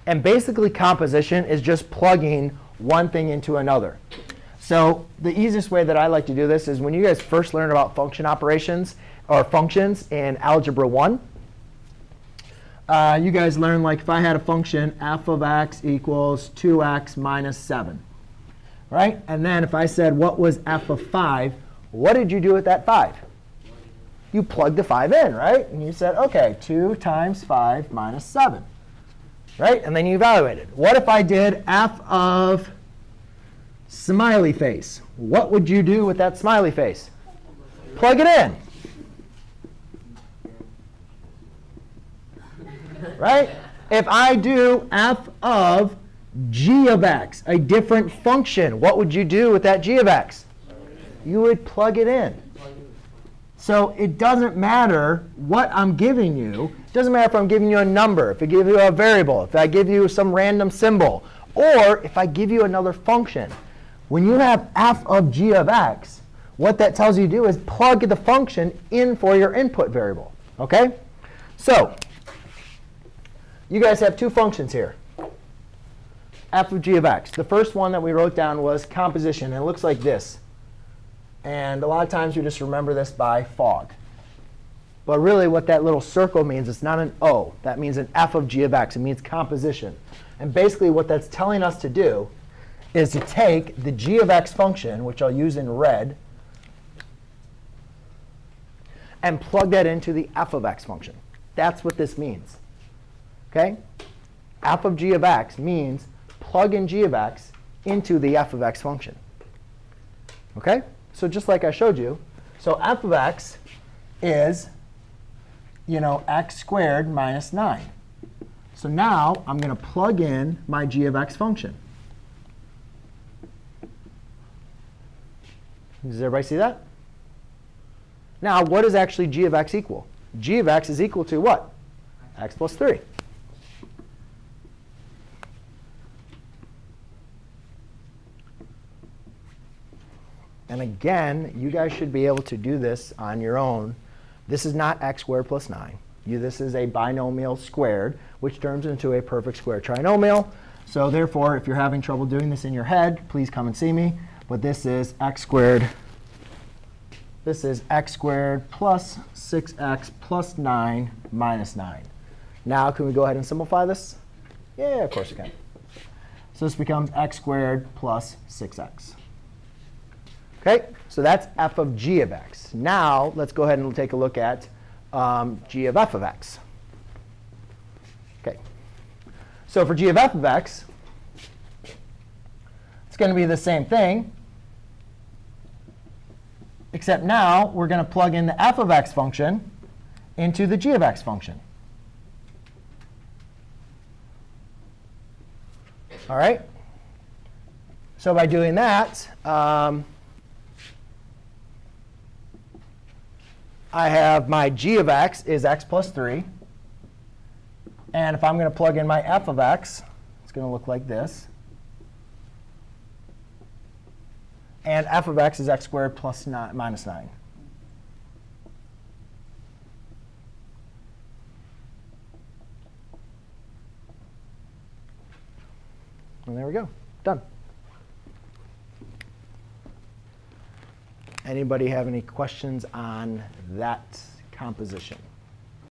And basically, composition is just plugging one thing into another. So the easiest way that I like to do this is when you guys first learn about function operations or functions in Algebra 1, you guys learn, like, if I had a function f of x equals 2x minus 7. Right? And then if I said, what was f of 5, what did you do with that 5? You plugged the 5 in, right? And you said, OK, 2 times 5 minus 7. Right? And then you evaluated. What if I did f of smiley face? What would you do with that smiley face? Plug it in. Right? If I do f of g of x, a different function, what would you do with that g of x? You would plug it in. So it doesn't matter what I'm giving you. It doesn't matter if I'm giving you a number, if I give you a variable, if I give you some random symbol, or if I give you another function. When you have f of g of x, what that tells you to do is plug the function in for your input variable. OK? So you guys have two functions here, f of g of x. The first one that we wrote down was composition. And it looks like this. And a lot of times you just remember this by fog. But really what that little circle means, it's not an O. That means an f of g of x. It means composition. And basically what that's telling us to do is to take the g of x function, which I'll use in red, and plug that into the f of x function. That's what this means. OK? F of g of x means plug in g of x into the f of x function. OK? So just like I showed you, so f of x is, x squared minus 9. So now I'm going to plug in my g of x function. Does everybody see that? Now, what is actually g of x equal? G of x is equal to what? X plus 3. And again, you guys should be able to do this on your own. This is not x squared plus 9. This is a binomial squared, which turns into a perfect square trinomial. So therefore, if you're having trouble doing this in your head, please come and see me. But this is x squared. This is x squared plus 6x plus 9 minus 9. Now, can we go ahead and simplify this? Yeah, of course we can. So this becomes x squared plus 6x. OK, so that's f of g of x. Now, let's go ahead and take a look at g of f of x. OK, so for g of f of x, it's going to be the same thing, except now we're going to plug in the f of x function into the g of x function. All right, so by doing that, I have my g of x is x plus 3. And if I'm going to plug in my f of x, it's going to look like this. And f of x is x squared plus minus 9. And there we go. Done. Anybody have any questions on that composition?